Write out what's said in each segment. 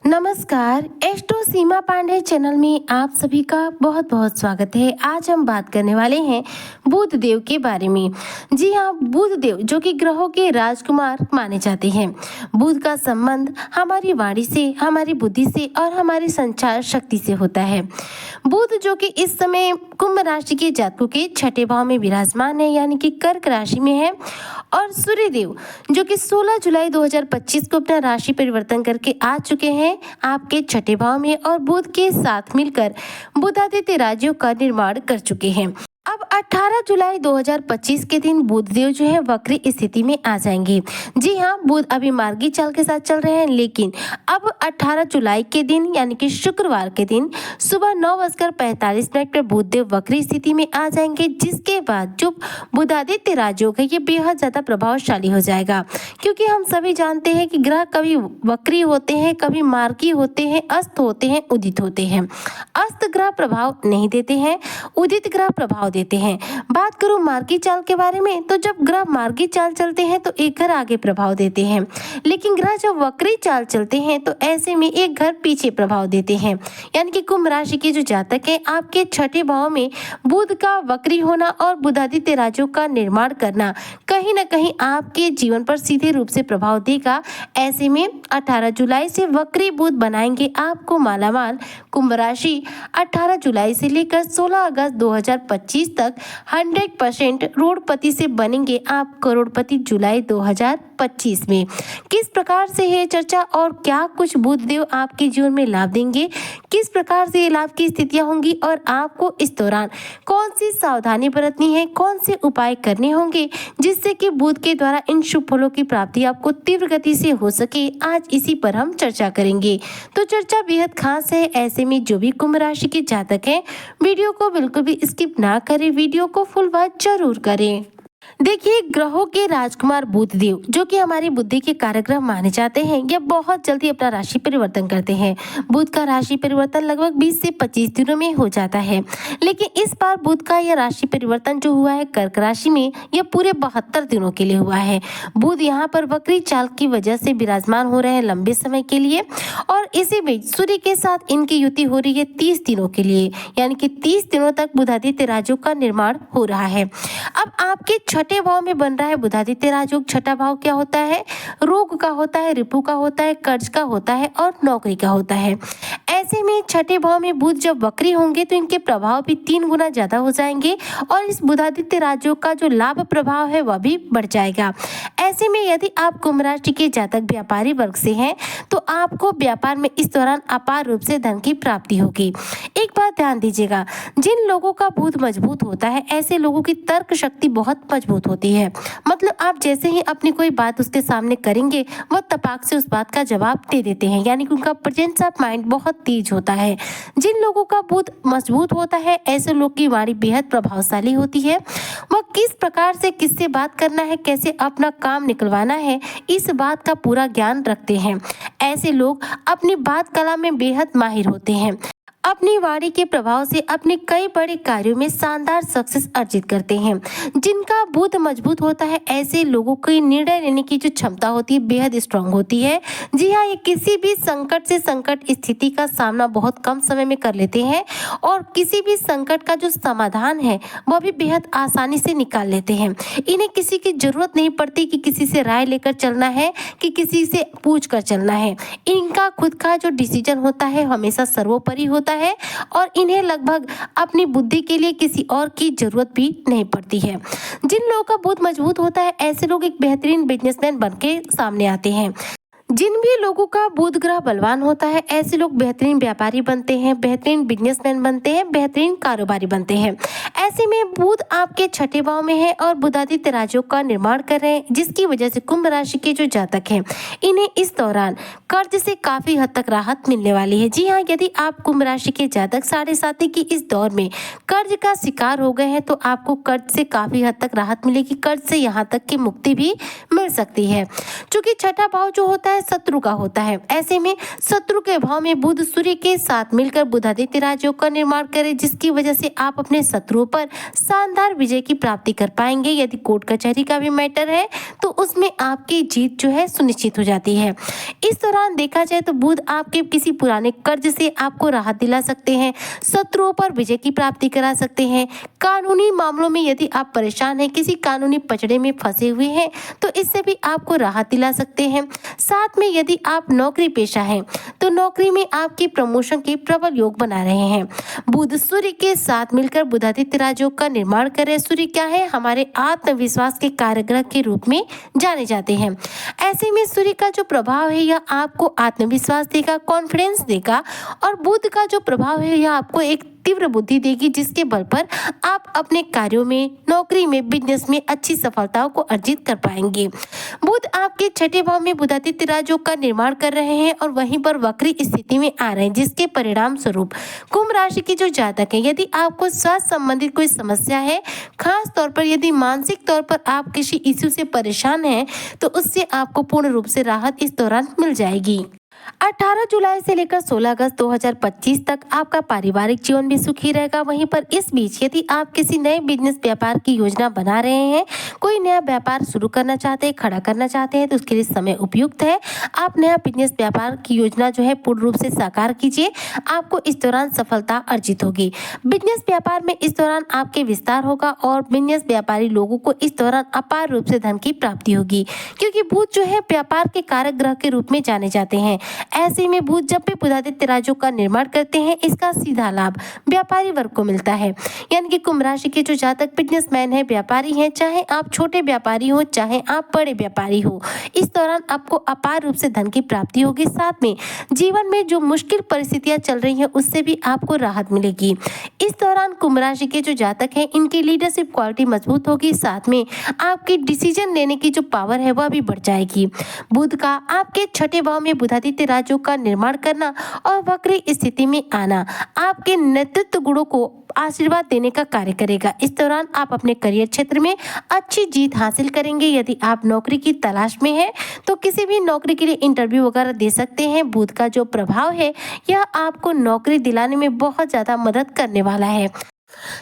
नमस्कार, एस्ट्रो सीमा पांडे चैनल में आप सभी का बहुत बहुत स्वागत है। आज हम बात करने वाले हैं बुध देव के बारे में। जी हाँ, बुध देव जो कि ग्रहों के राजकुमार माने जाते हैं। बुध का संबंध हमारी वाणी से, हमारी बुद्धि से और हमारी संचार शक्ति से होता है। बुध जो कि इस समय कुंभ राशि के जातकों के छठे भाव में विराजमान है, यानी कि कर्क राशि में है। और सूर्य देव जो कि 16 जुलाई 2025 को अपना राशि परिवर्तन करके आ चुके हैं आपके छठे भाव में और बुध के साथ मिलकर बुधादित्य राज्यों का निर्माण कर चुके हैं। अब 18 जुलाई 2025 के दिन बुध देव जो है वक्री स्थिति में आ जाएंगे। जी हाँ, बुध अभी मार्गी चाल के साथ चल रहे हैं, लेकिन अब 18 जुलाई के दिन यानी कि शुक्रवार के दिन सुबह 9:45 पर बुध देव वक्री स्थिति में आ जाएंगे, जिसके बाद जो बुधादित्य राजयोग है ये बेहद ज्यादा प्रभावशाली हो जाएगा। क्योंकि हम सभी जानते हैं कि ग्रह कभी वक्री होते हैं, कभी मार्गी होते हैं, अस्त होते हैं, उदित होते हैं। अस्त ग्रह प्रभाव नहीं देते हैं, उदित ग्रह प्रभाव देते हैं। बात करूं मार्गी चाल के बारे में, तो जब ग्रह मार्गी चाल चलते हैं तो एक घर आगे प्रभाव देते हैं, लेकिन ग्रह जब वक्री चाल चलते हैं तो ऐसे में एक घर पीछे प्रभाव देते हैं। यानी कि कुंभ राशि के जो जातक हैं, आपके छठे भाव में बुध का वक्री होना और बुधादित्य राजयोग का निर्माण करना कहीं ना कहीं आपके जीवन पर सीधे रूप से प्रभाव देगा। ऐसे में 18 जुलाई से वक्री बुध बनाएंगे आपको मालामाल। कुंभ राशि 18 जुलाई से लेकर 16 अगस्त 2025 तक 100% करोड़पति से बनेंगे आप करोड़पति जुलाई 2025 में। किस प्रकार से है चर्चा और क्या कुछ बुध देव आपके जीवन में लाभ देंगे, किस प्रकार से ये लाभ की स्थितियां होंगी और आपको इस दौरान कौन सी सावधानी बरतनी है, कौन से उपाय करने होंगे जिससे कि बुध के द्वारा इन शुभ फलों की प्राप्ति आपको तीव्र गति से हो सके, आज इसी पर हम चर्चा करेंगे। तो चर्चा बेहद खास है। ऐसे में जो भी कुंभ राशि के जातक हैं, वीडियो को बिल्कुल भी स्किप ना करें, वीडियो को फुल वॉच जरूर करें। देखिए, ग्रहों के राजकुमार बुध देव जो कि हमारी बुद्धि के कारक माने जाते हैं, ये बहुत जल्दी अपना राशि परिवर्तन करते हैं। बुध का राशि परिवर्तन लगभग 20 से 25 दिनों में हो जाता है, लेकिन इस बार बुध का यह राशि परिवर्तन जो हुआ है कर्क राशि में, यह पूरे 72 दिनों के लिए हुआ है। बुध यहाँ पर वक्री चाल की वजह से विराजमान हो रहे हैं लंबे समय के लिए, और इसी बीच सूर्य के साथ इनकी युति हो रही है 30 दिनों के लिए, यानी कि 30 दिनों तक बुधादित्य राजयोग का निर्माण हो रहा है। अब आपके छठे भाव में बन रहा है बुधादित्य राजयोग। छठा भाव क्या होता है? रोग का होता है, रिपु का होता है, कर्ज का होता है और नौकरी का होता है। ऐसे में छठे भाव में बुध जब वक्री होंगे तो इनके प्रभाव भी 3 गुना ज्यादा हो जाएंगे और इस बुधादित्य राजयोग का जो लाभ प्रभाव है वह भी बढ़ जाएगा। ऐसे में यदि आप कुंभ राशि के जातक व्यापारी वर्ग से हैं तो आपको व्यापार में इस दौरान अपार रूप से धन की प्राप्ति होगी। एक बात ध्यान दीजिएगा, जिन लोगों का बुध मजबूत होता है ऐसे लोगों की तर्क शक्ति बहुत मजबूत होती है। मतलब आप जैसे ही अपनी कोई बात उसके सामने करेंगे वह तपाक से उस बात का जवाब दे देते हैं, यानी कि उनका प्रेजेंस ऑफ माइंड बहुत तेज होता है। जिन लोगों का बुध मजबूत होता है ऐसे लोग की वाणी बेहद प्रभावशाली होती है। वह किस प्रकार से किससे बात करना है, कैसे अपना काम निकलवाना है, इस बात का पूरा ज्ञान रखते हैं। ऐसे लोग अपनी बात कला में बेहद माहिर होते हैं। अपनी वाणी के प्रभाव से अपने कई बड़े कार्यों में शानदार सक्सेस अर्जित करते हैं। जिनका बुध मजबूत होता है ऐसे लोगों की निर्णय लेने की जो क्षमता होती है बेहद स्ट्रांग होती है। जी हाँ, ये किसी भी संकट से संकट स्थिति का सामना बहुत कम समय में कर लेते हैं और किसी भी संकट का जो समाधान है वह भी बेहद आसानी से निकाल लेते हैं। इन्हें किसी की जरूरत नहीं पड़ती कि किसी से राय लेकर चलना है, कि किसी से पूछ कर चलना है। इनका खुद का जो डिसीजन होता है हमेशा सर्वोपरि होता है और इन्हें लगभग अपनी बुद्धि के लिए किसी और की जरूरत भी नहीं पड़ती है। जिन लोगों का बुध मजबूत होता है ऐसे लोग एक बेहतरीन बिजनेसमैन बनके सामने आते हैं। जिन भी लोगों का बुध ग्रह बलवान होता है ऐसे लोग बेहतरीन व्यापारी बनते हैं, बेहतरीन बिजनेसमैन बनते हैं, बेहतरीन कारोबारी बनते हैं। ऐसे में बुध आपके छठे भाव में है और बुधादित्य राजयोग का निर्माण कर रहे हैं, जिसकी वजह से कुंभ राशि के जो जातक हैं इन्हें इस दौरान कर्ज से काफी हद तक राहत मिलने वाली है। जी हाँ, यदि आप कुंभ राशि के जातक 7.5 की इस दौर में कर्ज का शिकार हो गए हैं तो आपको कर्ज से काफी हद तक राहत मिलेगी। कर्ज से यहाँ तक की मुक्ति भी मिल सकती है। चूंकि छठा भाव जो होता है है शत्रु का होता है। ऐसे में शत्रु के भाव में बुध सूर्य के साथ मिलकर बुधादित्य राजयोग का निर्माण करे, जिसकी वजह से आप अपने शत्रुओं पर शानदार विजय की प्राप्ति कर पाएंगे। यदि कोर्ट कचहरी का भी मैटर है तो उसमें आपकी जीत जो है सुनिश्चित हो जाती है। इस दौरान देखा जाए तो बुध आपके किसी पुराने कर्ज से आपको राहत दिला सकते हैं, शत्रुओं पर विजय की प्राप्ति करा सकते हैं। कानूनी मामलों में यदि आप परेशान हैं, किसी कानूनी पचड़े में फंसे हुए हैं, तो इससे भी आपको राहत दिला सकते हैं। साथ में यदि आप नौकरी पेशा हैं तो नौकरी में आपकी प्रमोशन के प्रबल योग बना रहे हैं। बुध सूर्य के साथ मिलकर बुधादित्य राजयोग का निर्माण करे। सूर्य क्या है? हमारे आत्मविश्वास के कारग्रह के रूप में जाने जाते हैं। ऐसे में सूर्य का जो प्रभाव है यह आपको आत्मविश्वास देगा, कॉन्फिडेंस देगा, और बुध का जो प्रभाव है यह आपको एक तीव्र बुद्धि देगी, जिसके बल पर आप अपने कार्यों में, नौकरी में, बिजनेस में अच्छी सफलताओं को अर्जित कर पाएंगे। बुध आपके छठे भाव में बुधादित्य राजयोग का निर्माण कर रहे हैं और वहीं पर वक्री स्थिति में आ रहे हैं, जिसके परिणाम स्वरूप कुंभ राशि के जो जातक हैं, यदि आपको स्वास्थ्य संबंधित कोई समस्या है, खास तौर पर यदि मानसिक तौर पर आप किसी इश्यू से परेशान हैं, तो उससे आपको पूर्ण रूप से राहत इस दौरान मिल जाएगी। 18 जुलाई से लेकर 16 अगस्त 2025 तक आपका पारिवारिक जीवन भी सुखी रहेगा। वहीं पर इस बीच यदि आप किसी नए बिजनेस व्यापार की योजना बना रहे हैं, कोई नया व्यापार शुरू करना चाहते हैं, खड़ा करना चाहते हैं, तो उसके लिए समय उपयुक्त है। आप नया बिजनेस व्यापार की योजना जो है पूर्ण रूप से साकार कीजिए, आपको इस दौरान सफलता अर्जित होगी। बिजनेस व्यापार में इस दौरान आपके विस्तार होगा और बिजनेस व्यापारी लोगों को इस दौरान अपार रूप से धन की प्राप्ति होगी, क्योंकि बुध जो है व्यापार के कारक ग्रह के रूप में जाने जाते हैं। ऐसे में बुध जब भी बुधादित्य राजयोग का निर्माण करते हैं, इसका सीधा लाभ व्यापारी वर्ग को मिलता है। यानी कि कुंभ राशि के जो जातक बिजनेसमैन है, व्यापारी हैं, चाहे आप छोटे व्यापारी हो चाहे आप बड़े व्यापारी हो, इस दौरान आपको अपार रूप से धन की प्राप्ति होगी। साथ में जीवन में जो मुश्किल परिस्थितियां चल रही हैं उससे भी आपको राहत मिलेगी। इस दौरान कुंभ राशि के जो जातक हैं, इनकी लीडरशिप क्वालिटी मजबूत होगी। साथ में आपकी डिसीजन लेने की जो पावर है वह भी बढ़ जाएगी। बुध का आपके छठे भाव में बुधादित्य राजयोग का निर्माण करना और वक्री स्थिति में आना आपके नेतृत्व गुणों को आशीर्वाद देने का कार्य करेगा। इस दौरान आप अपने करियर क्षेत्र में अच्छी जीत हासिल करेंगे। यदि आप नौकरी की तलाश में हैं तो किसी भी नौकरी के लिए इंटरव्यू वगैरह दे सकते हैं। बुध का जो प्रभाव है यह आपको नौकरी दिलाने में बहुत ज्यादा मदद करने वाला है।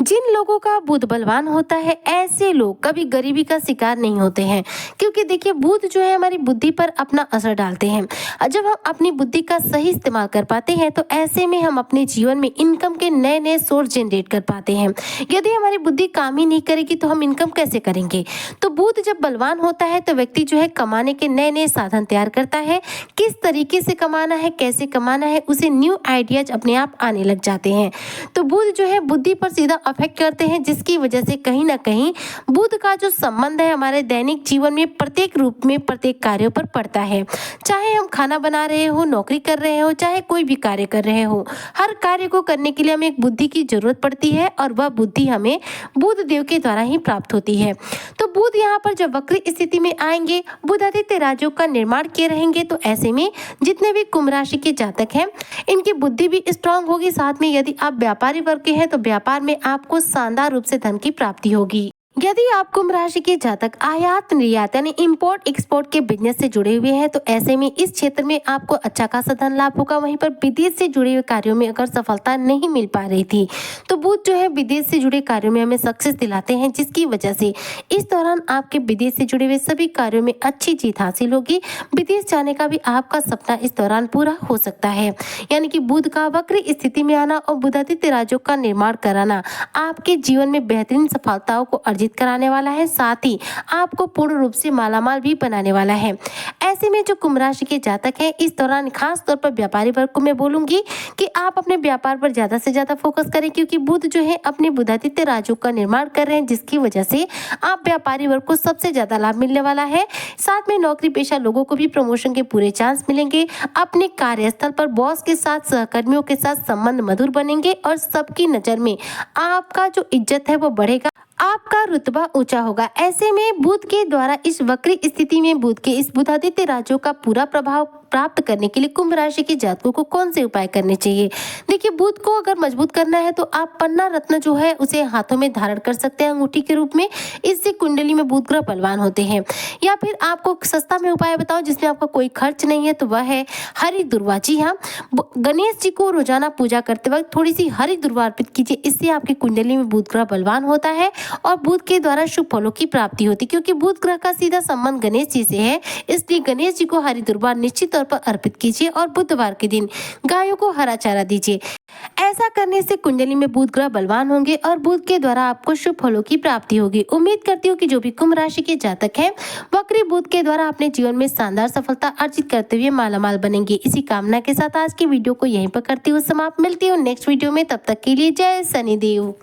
जिन लोगों का बुध बलवान होता है, ऐसे लोग कभी गरीबी का शिकार नहीं होते हैं, क्योंकि देखिए बुध जो है हमारी बुद्धि पर अपना असर डालते हैं। जब हम अपनी बुद्धि का सही इस्तेमाल कर पाते हैं तो ऐसे में हम अपने जीवन में इनकम के नए नए सोर्स जनरेट कर पाते हैं। यदि हमारी बुद्धि काम ही नहीं करेगी तो हम इनकम कैसे करेंगे? तो बुध जब बलवान होता है तो व्यक्ति जो है कमाने के नए नए साधन तैयार करता है। किस तरीके से कमाना है, कैसे कमाना है, उसे न्यू आइडियाज अपने आप आने लग जाते हैं। तो बुध जो है बुद्धि पर सीधा अफेक्ट करते हैं, जिसकी वजह से कहीं ना कहीं बुध का जो संबंध है हमारे दैनिक जीवन में प्रत्येक रूप में प्रत्येक कार्यों पर पड़ता है। चाहे हम खाना बना रहे हो, नौकरी कर रहे हो, चाहे कोई भी कार्य कर रहे हो, हर कार्य को करने के लिए हमें एक बुद्धि की जरूरत पड़ती है और वह बुद्धि हमें बुध देव के द्वारा ही प्राप्त होती है। तो बुध यहाँ पर जब वक्री स्थिति में आएंगे, बुधादित्य राजयोग का निर्माण किए रहेंगे, तो ऐसे में जितने भी कुंभ राशि के जातक हैं इनकी बुद्धि भी स्ट्रांग होगी। साथ में यदि आप व्यापारी वर्ग के हैं तो व्यापार में आपको शानदार रूप से धन की प्राप्ति होगी। यदि आप कुंभ राशि के जातक आयात निर्यात यानी इंपोर्ट एक्सपोर्ट के बिजनेस से जुड़े हुए हैं तो ऐसे में इस क्षेत्र में आपको अच्छा खासा धन लाभ होगा। वहीं पर विदेश से जुड़े हुए कार्यों में अगर सफलता नहीं मिल पा रही थी तो बुध जो है विदेश से जुड़े कार्यों में हमें सक्सेस दिलाते हैं, जिसकी वजह से इस दौरान आपके विदेश से जुड़े हुए सभी कार्यों में अच्छी जीत हासिल होगी। विदेश जाने का भी आपका सपना इस दौरान पूरा हो सकता है। यानी कि बुध का वक्री स्थिति में आना और बुधादित्य राजयोग का निर्माण कराना आपके जीवन में बेहतरीन सफलताओं को अर्जित कराने वाला है, साथ ही आपको पूर्ण रूप से मालामाल भी बनाने वाला है। ऐसे में जो कुंभ राशि के जातक हैं इस दौरान खास तौर पर व्यापारी वर्ग को मैं बोलूंगी कि आप अपने व्यापार पर ज्यादा से ज्यादा फोकस करें, क्योंकि बुध जो है अपने बुधादित्य राजयोग का निर्माण कर रहे हैं, जिसकी वजह से आप व्यापारी वर्ग को सबसे ज्यादा लाभ मिलने वाला है। साथ में नौकरी पेशा लोगों को भी प्रमोशन के पूरे चांस मिलेंगे। अपने कार्यस्थल पर बॉस के साथ, सहकर्मियों के साथ संबंध मधुर बनेंगे और सबकी नजर में आपका जो इज्जत है वो बढ़ेगा, आपका रुतबा ऊंचा होगा। ऐसे में बुध के द्वारा इस वक्री स्थिति में बुध के इस बुधादित्य राजयोग का पूरा प्रभाव प्राप्त करने के लिए कुंभ राशि के जातकों को कौन से उपाय करने चाहिए। देखिए, बुध को अगर मजबूत करना है तो आप पन्ना रत्न जो है उसे हाथों में धारण कर सकते हैं अंगूठी के रूप में। इससे कुंडली में बुध ग्रह बलवान होते हैं। या फिर आपको सस्ता में उपाय बताओ जिसमें आपका कोई खर्च नहीं है, तो वह है हरी दुर्वा। जी हाँ, गणेश जी को रोजाना पूजा करते वक्त थोड़ी सी हरी दुर्वा अर्पित कीजिए। इससे आपकी कुंडली में बुध ग्रह बलवान होता है और बुध के द्वारा शुभ फलों की प्राप्ति होती है। क्योंकि बुध ग्रह का सीधा संबंध गणेश जी से है, इसलिए गणेश जी को हरी दुर्वा निश्चित तौर पर अर्पित कीजिए और बुधवार के दिन गायों को हरा चारा दीजिए। ऐसा करने से कुंडली में बुध ग्रह बलवान होंगे और बुध के द्वारा आपको शुभ फलों की प्राप्ति होगी। उम्मीद करती हूँ कि जो भी कुंभ राशि के जातक हैं वक्री बुध के द्वारा अपने जीवन में शानदार सफलता अर्जित करते हुए मालामाल बनेंगे। इसी कामना के साथ आज की वीडियो को यहीं पर करती हूँ समाप्त। मिलती हूँ नेक्स्ट वीडियो में, तब तक के लिए जय शनिदेव।